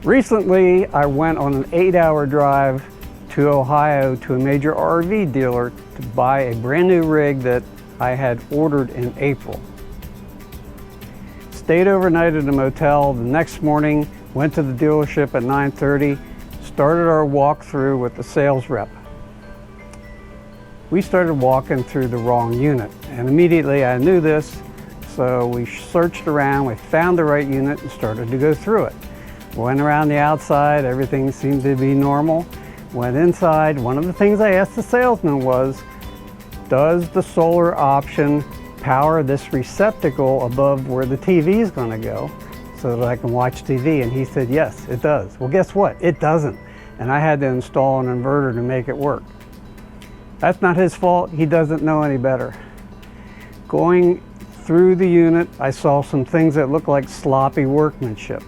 Recently, I went on an 8-hour drive to Ohio to a major RV dealer to buy a brand new rig that I had ordered in April. Stayed overnight at a motel. The next morning, went to the dealership at 9:30, started our walkthrough with the sales rep. We started walking through the wrong unit, and immediately I knew this, so we searched around, we found the right unit and started to go through it. Went around the outside, everything seemed to be normal. Went inside, one of the things I asked the salesman was, does the solar option power this receptacle above where the TV is going to go so that I can watch TV? And he said, yes, it does. Well, guess what? It doesn't. And I had to install an inverter to make it work. That's not his fault. He doesn't know any better. Going through the unit, I saw some things that looked like sloppy workmanship,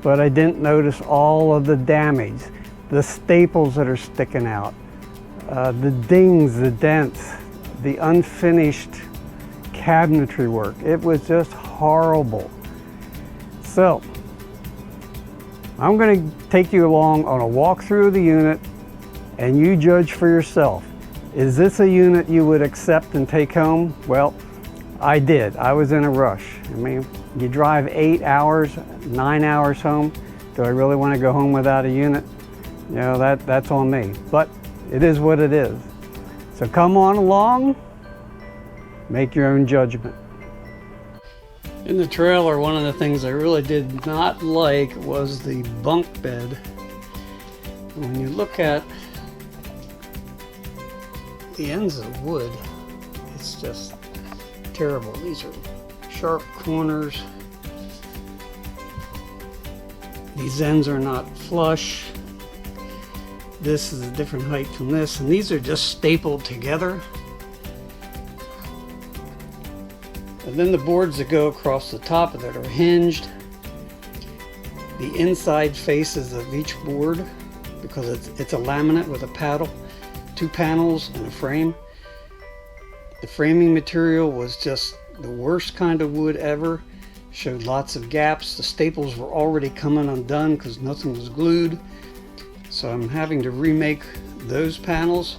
but I didn't notice all of the damage, the staples that are sticking out, the dings, the dents, the unfinished cabinetry work. It was just horrible. So I'm going to take you along on a walkthrough of the unit, and you judge for yourself. Is this a unit you would accept and take home? Well, I did. I was in a rush. I mean, you drive 8 hours, 9 hours home. Do I really want to go home without a unit? You know, that's on me. But it is what it is. So come on along, make your own judgment. In the trailer, one of the things I really did not like was the bunk bed. When you look at the ends of wood, it's just terrible. These are sharp corners. These ends are not flush. This is a different height from this, and these are just stapled together. And then the boards that go across the top of it are hinged. The inside faces of each board, because it's a laminate with a paddle, 2 panels and a frame. The framing material was just the worst kind of wood ever. Showed lots of gaps. The staples were already coming undone because nothing was glued. So I'm having to remake those panels.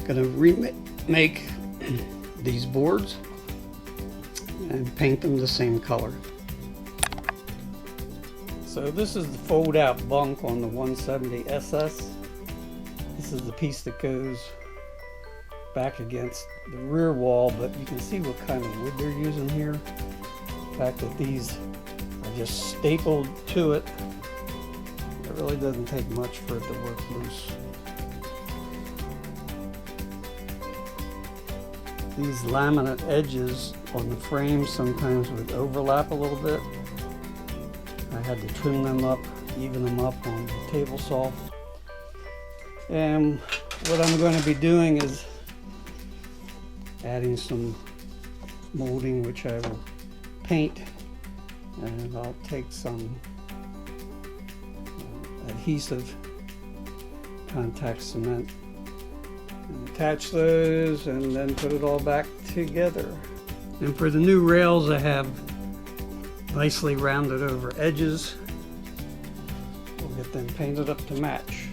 Gonna remake these boards and paint them the same color. So this is the fold out bunk on the 170 SS. This is the piece that goes back against the rear wall, but you can see what kind of wood they're using here. The fact that these are just stapled to it. It really doesn't take much for it to work loose. These laminate edges on the frame sometimes would overlap a little bit. I had to trim them up, even them up on the table saw. And what I'm going to be doing is adding some molding, which I will paint, and I'll take some adhesive contact cement and attach those, and then put it all back together. And for the new rails, I have nicely rounded over edges. We'll get them painted up to match.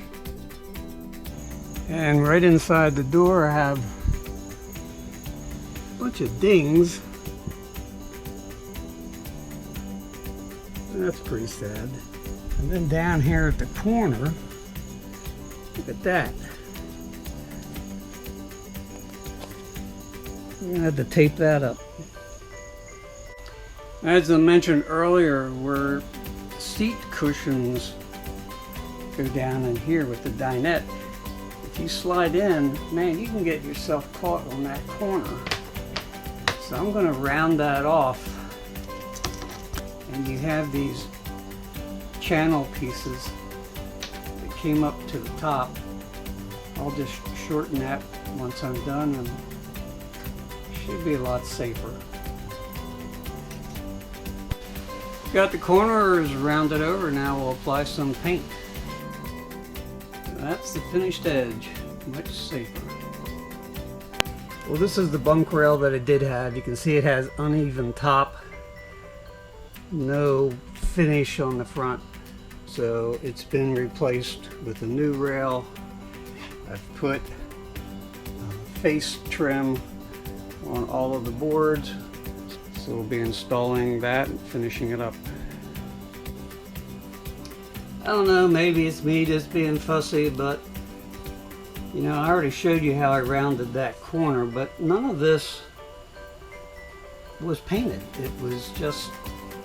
And right inside the door, I have a bunch of dings. That's pretty sad. And then down here at the corner, look at that. I'm gonna have to tape that up. As I mentioned earlier, where seat cushions go down in here with the dinette, if you slide in, man, you can get yourself caught on that corner. So I'm going to round that off, and you have these channel pieces that came up to the top. I'll just shorten that once I'm done, and it should be a lot safer. Got the corners rounded over, now we'll apply some paint. That's the finished edge, much safer. Well, this is the bunk rail that it did have. You can see it has uneven top, no finish on the front. So it's been replaced with a new rail. I've put face trim on all of the boards, so we'll be installing that and finishing it up. I don't know, maybe it's me just being fussy, but you know, I already showed you how I rounded that corner, but none of this was painted. It was just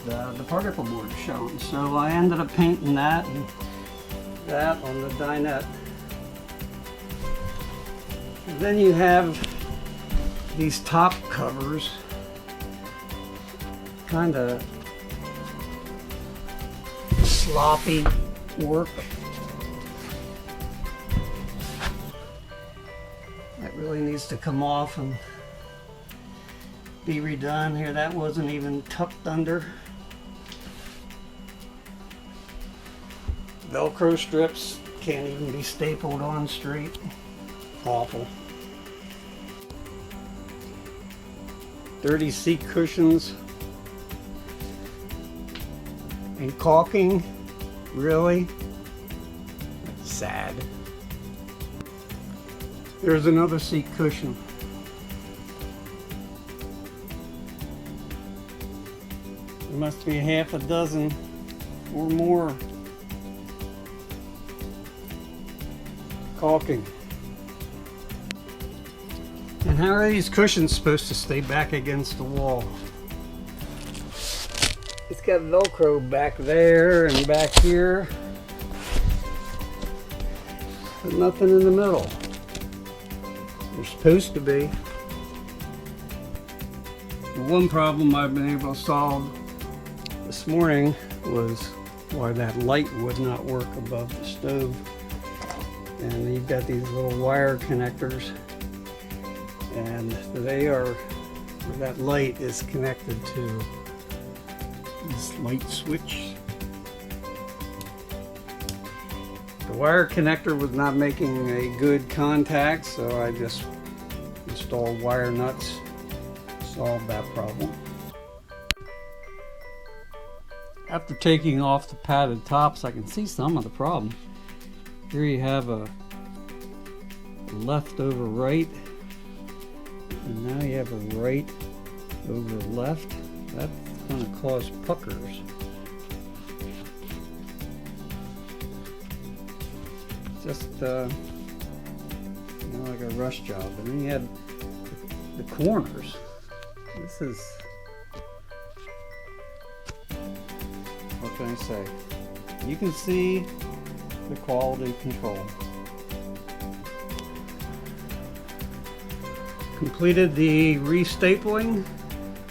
the particle board shown. So I ended up painting that and that on the dinette. And then you have these top covers, kind of sloppy work. That really needs to come off and be redone here. That wasn't even tucked under. Velcro strips can't even be stapled on straight. Awful. Dirty seat cushions and caulking. Really? Sad. There's another seat cushion. There must be half a dozen or more. Caulking. And how are these cushions supposed to stay back against the wall? It's got Velcro back there and back here, but nothing in the middle. There's supposed to be. The one problem I've been able to solve this morning was why that light would not work above the stove. And you've got these little wire connectors, and they are where that light is connected to this light switch. The wire connector was not making a good contact, so I just installed wire nuts, solved that problem. After taking off the padded tops, I can see some of the problem. Here you have a left over right, and now you have a right over left. That's going to cause puckers. Just you know, like a rush job. And then you have the corners. This is, what can I say? You can see the quality control. Completed the restapling,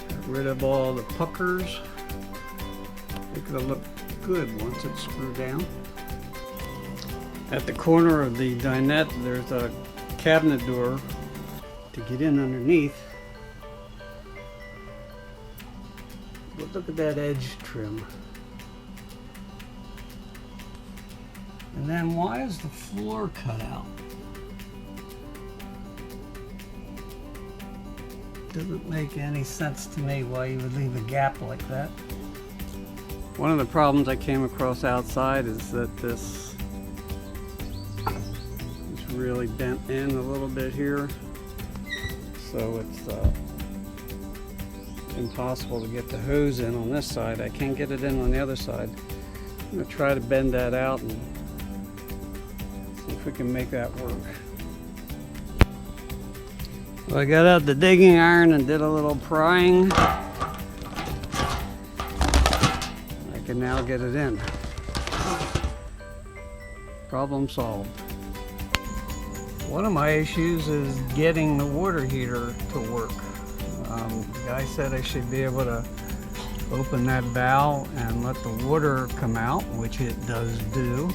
got rid of all the puckers. It's gonna look good once it's screwed down. At the corner of the dinette, there's a cabinet door to get in underneath. But look at that edge trim. And then why is the floor cut out? Doesn't make any sense to me why you would leave a gap like that. One of the problems I came across outside is that this is really bent in a little bit here. So it's impossible to get the hose in on this side. I can't get it in on the other side. I'm going to try to bend that out and see if we can make that work. Well, I got out the digging iron and did a little prying. I can now get it in. Problem solved. One of my issues is getting the water heater to work. The guy said I should be able to open that valve and let the water come out, which it does do.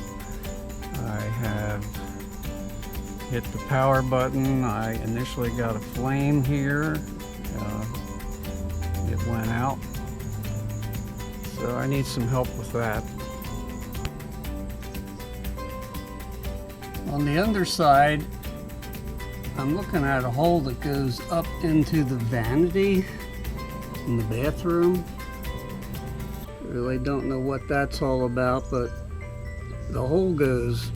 I have hit the power button. I initially got a flame here. It went out. So I need some help with that. On the underside, I'm looking at a hole that goes up into the vanity in the bathroom. Really don't know what that's all about, but the hole goes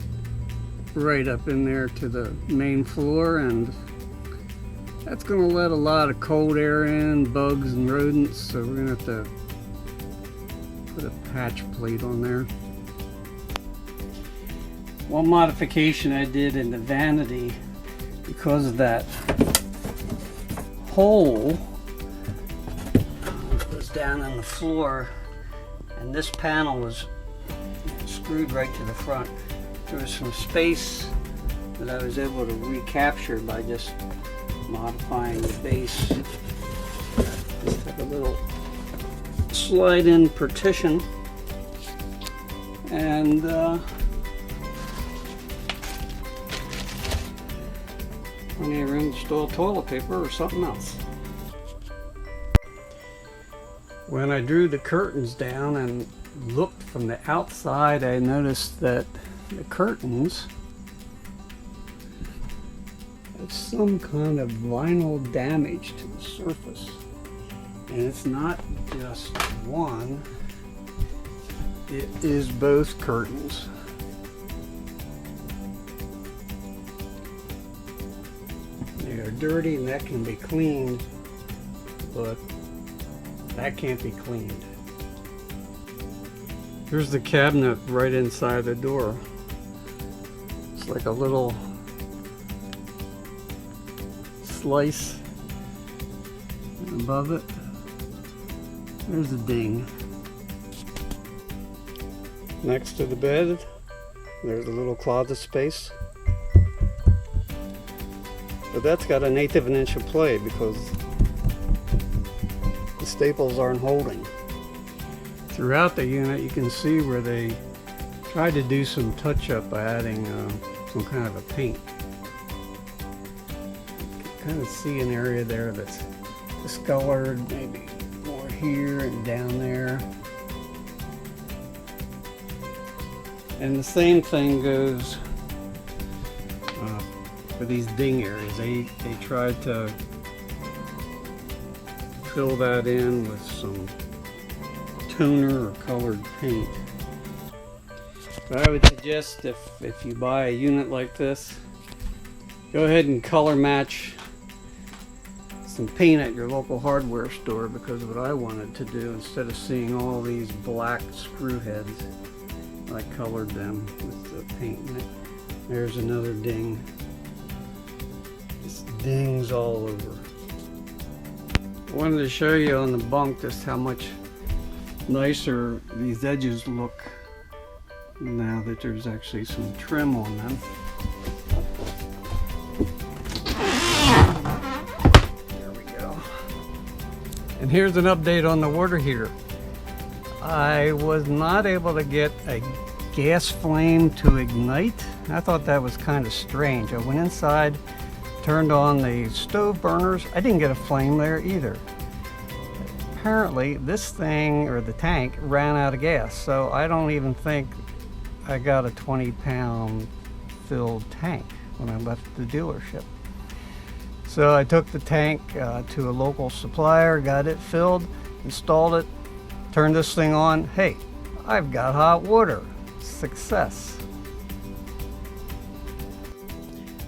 right up in there to the main floor, and that's going to let a lot of cold air in, bugs and rodents, so we're going to have to put a patch plate on there. One modification I did in the vanity, because of that hole goes down in the floor, and this panel was screwed right to the front. There was some space that I was able to recapture by just modifying the base. Just have a little slide-in partition, and plenty of room to store toilet paper or something else. When I drew the curtains down and looked from the outside, I noticed that the curtains have some kind of vinyl damage to the surface. And it's not just one, it is both curtains. They are dirty and that can be cleaned, but that can't be cleaned. Here's the cabinet right inside the door. It's like a little slice above it. There's a ding. Next to the bed, there's a little closet space. But that's got 1/8 of an inch of play because the staples aren't holding. Throughout the unit, you can see where they tried to do some touch-up by adding some kind of a paint. You can kind of see an area there that's discolored, maybe more here and down there. And the same thing goes for these ding areas. They tried to fill that in with some toner or colored paint. But I would suggest if you buy a unit like this, go ahead and color match some paint at your local hardware store, because what I wanted to do, instead of seeing all these black screw heads, I colored them with the paint in it. There's another ding. Just dings all over. I wanted to show you on the bunk just how much nicer these edges look now that there's actually some trim on them. There we go. And here's an update on the water heater. I was not able to get a gas flame to ignite. I thought that was kind of strange. I went inside, turned on the stove burners. I didn't get a flame there either. Apparently this thing, or the tank, ran out of gas, so I don't even think I got a 20-pound filled tank when I left the dealership. So I took the tank to a local supplier, got it filled, installed it, turned this thing on. Hey, I've got hot water. Success.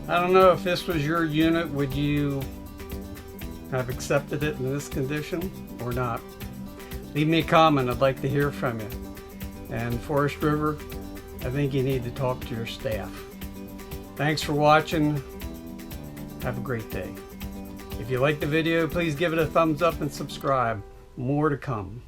I don't know if this was your unit, would you have accepted it in this condition or not? Leave me a comment, I'd like to hear from you. And Forest River, I think you need to talk to your staff. Thanks for watching. Have a great day. If you liked the video, please give it a thumbs up and subscribe. More to come.